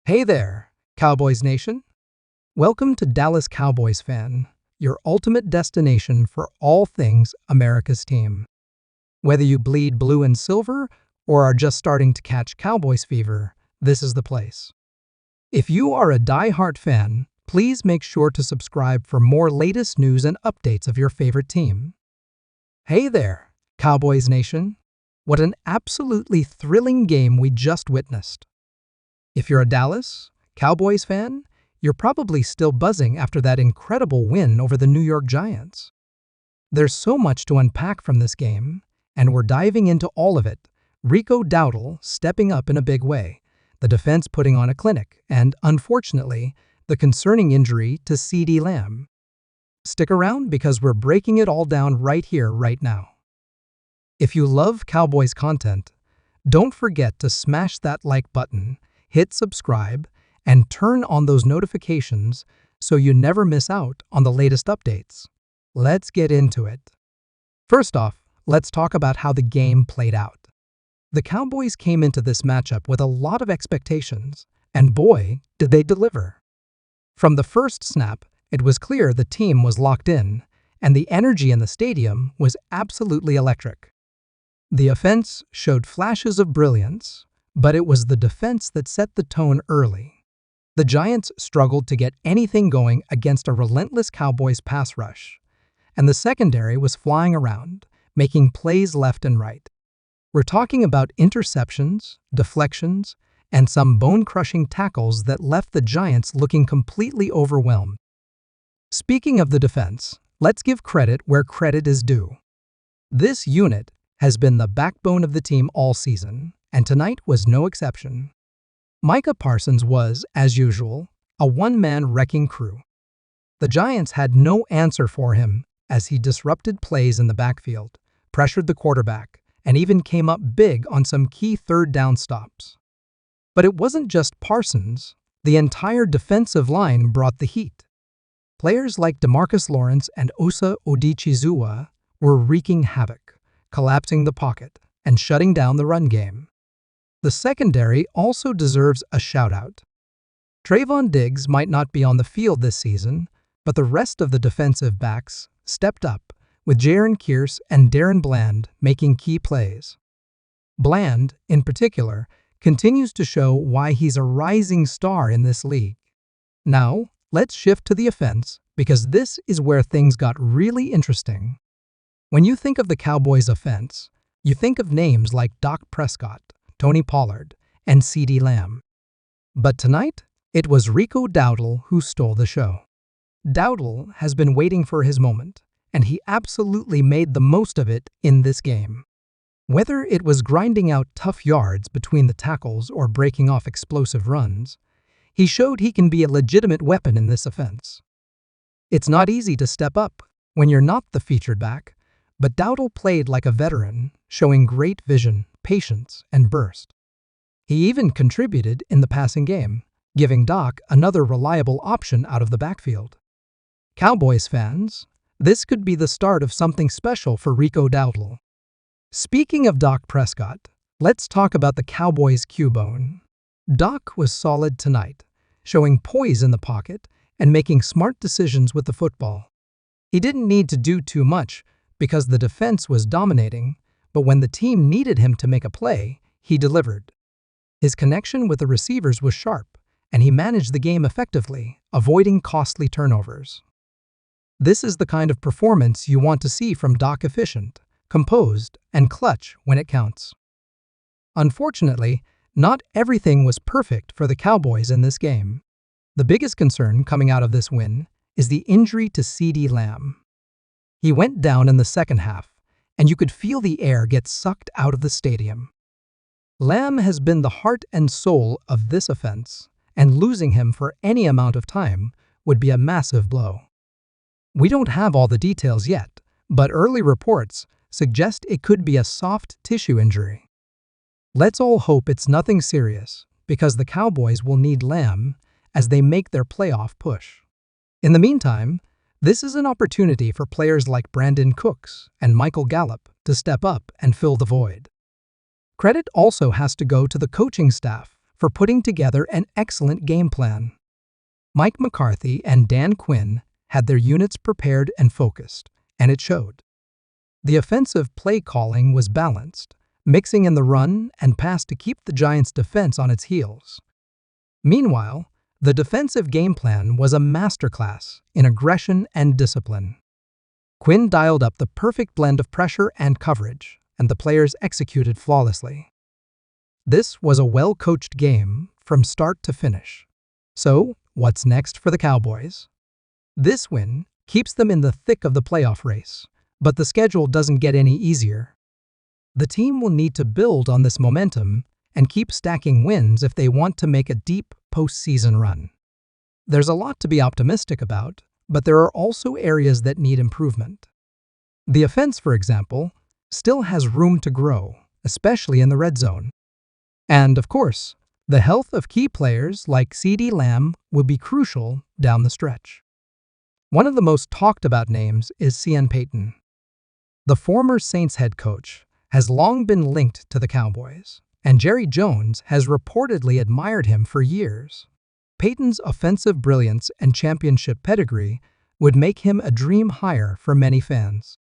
Hey there, Cowboys Nation. Welcome to Dallas Cowboys Fan, your ultimate destination for all things America's team. Whether you bleed blue and silver or are just starting to catch Cowboys fever, this is the place. If you are a die-hard fan, please make sure to subscribe for more latest news and updates of your favorite team. Hey there, Cowboys Nation. What an absolutely thrilling game we just witnessed. If you're a Dallas Cowboys fan, you're probably still buzzing after that incredible win over the New York Giants. There's so much to unpack from this game, and we're diving into all of it. Rico Dowdle stepping up in a big way, the defense putting on a clinic, and, unfortunately, the concerning injury to CeeDee Lamb. Stick around because we're breaking it all down right here, right now. If you love Cowboys content, don't forget to smash that like button, hit subscribe, and turn on those notifications so you never miss out on the latest updates. Let's get into it. First off, let's talk about how the game played out. The Cowboys came into this matchup with a lot of expectations, and boy, did they deliver. From the first snap, it was clear the team was locked in, and the energy in the stadium was absolutely electric. The offense showed flashes of brilliance, but it was the defense that set the tone early. The Giants struggled to get anything going against a relentless Cowboys pass rush, and the secondary was flying around, making plays left and right. We're talking about interceptions, deflections, and some bone-crushing tackles that left the Giants looking completely overwhelmed. Speaking of the defense, let's give credit where credit is due. This unit has been the backbone of the team all season, and tonight was no exception. Micah Parsons was, as usual, a one-man wrecking crew. The Giants had no answer for him as he disrupted plays in the backfield, pressured the quarterback, and even came up big on some key third-down stops. But it wasn't just Parsons. The entire defensive line brought the heat. Players like DeMarcus Lawrence and Osa Odighizuwa were wreaking havoc, collapsing the pocket, and shutting down the run game. The secondary also deserves a shout-out. Trayvon Diggs might not be on the field this season, but the rest of the defensive backs stepped up, with Jaron Kearse and Darren Bland making key plays. Bland, in particular, continues to show why he's a rising star in this league. Now, let's shift to the offense, because this is where things got really interesting. When you think of the Cowboys' offense, you think of names like Dak Prescott, Tony Pollard, and CeeDee Lamb. But tonight, it was Rico Dowdle who stole the show. Dowdle has been waiting for his moment, and he absolutely made the most of it in this game. Whether it was grinding out tough yards between the tackles or breaking off explosive runs, he showed he can be a legitimate weapon in this offense. It's not easy to step up when you're not the featured back, but Dowdle played like a veteran, showing great vision, patience, and burst. He even contributed in the passing game, giving Dak another reliable option out of the backfield. Cowboys fans, this could be the start of something special for Rico Dowdle. Speaking of Dak Prescott, let's talk about the Cowboys' Q-bone. Dak was solid tonight, showing poise in the pocket and making smart decisions with the football. He didn't need to do too much because the defense was dominating, but when the team needed him to make a play, he delivered. His connection with the receivers was sharp, and he managed the game effectively, avoiding costly turnovers. This is the kind of performance you want to see from Dak: efficient, composed, and clutch when it counts. Unfortunately, not everything was perfect for the Cowboys in this game. The biggest concern coming out of this win is the injury to CeeDee Lamb. He went down in the second half, and you could feel the air get sucked out of the stadium. Lamb has been the heart and soul of this offense, and losing him for any amount of time would be a massive blow. We don't have all the details yet, but early reports suggest it could be a soft tissue injury. Let's all hope it's nothing serious, because the Cowboys will need Lamb as they make their playoff push. In the meantime, this is an opportunity for players like Brandon Cooks and Michael Gallup to step up and fill the void. Credit also has to go to the coaching staff for putting together an excellent game plan. Mike McCarthy and Dan Quinn had their units prepared and focused, and it showed. The offensive play calling was balanced, mixing in the run and pass to keep the Giants' defense on its heels. Meanwhile, the defensive game plan was a masterclass in aggression and discipline. Quinn dialed up the perfect blend of pressure and coverage, and the players executed flawlessly. This was a well-coached game from start to finish. So, what's next for the Cowboys? This win keeps them in the thick of the playoff race, but the schedule doesn't get any easier. The team will need to build on this momentum and keep stacking wins if they want to make a deep postseason run. There's a lot to be optimistic about, but there are also areas that need improvement. The offense, for example, still has room to grow, especially in the red zone. And, of course, the health of key players like CeeDee Lamb will be crucial down the stretch. One of the most talked about names is Sean Payton. The former Saints head coach has long been linked to the Cowboys, and Jerry Jones has reportedly admired him for years. Payton's offensive brilliance and championship pedigree would make him a dream hire for many fans.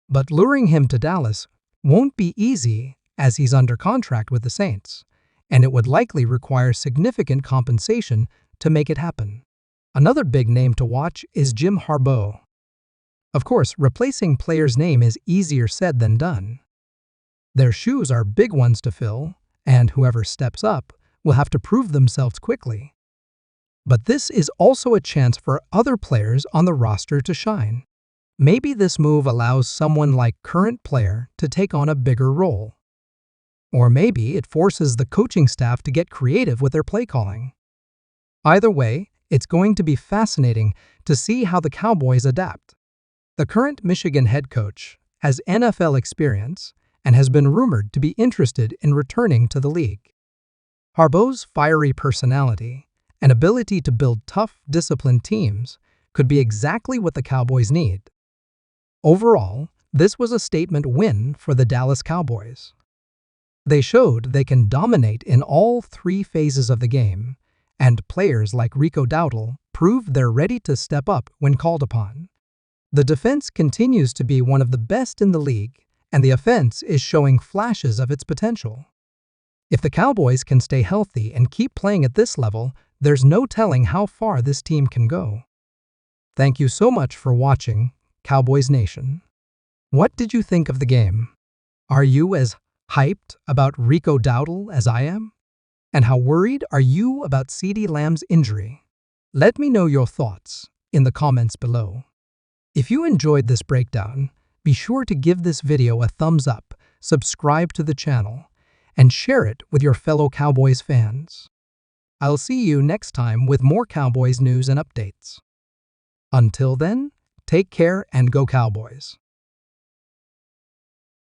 But luring him to Dallas won't be easy as he's under contract with the Saints, and it would likely require significant compensation to make it happen. Another big name to watch is Jim Harbaugh. Of course, replacing players' name is easier said than done. Their shoes are big ones to fill, and whoever steps up will have to prove themselves quickly. But this is also a chance for other players on the roster to shine. Maybe this move allows someone like current player to take on a bigger role. Or maybe it forces the coaching staff to get creative with their play calling. Either way, it's going to be fascinating to see how the Cowboys adapt. The current Michigan head coach has NFL experience and has been rumored to be interested in returning to the league. Harbaugh's fiery personality and ability to build tough, disciplined teams could be exactly what the Cowboys need. Overall, this was a statement win for the Dallas Cowboys. They showed they can dominate in all three phases of the game, and players like Rico Dowdle proved they're ready to step up when called upon. The defense continues to be one of the best in the league, and the offense is showing flashes of its potential. If the Cowboys can stay healthy and keep playing at this level, there's no telling how far this team can go. Thank you so much for watching, Cowboys Nation. What did you think of the game? Are you as hyped about Rico Dowdle as I am? And how worried are you about CeeDee Lamb's injury? Let me know your thoughts in the comments below. If you enjoyed this breakdown, be sure to give this video a thumbs up, subscribe to the channel, and share it with your fellow Cowboys fans. I'll see you next time with more Cowboys news and updates. Until then, take care and go Cowboys.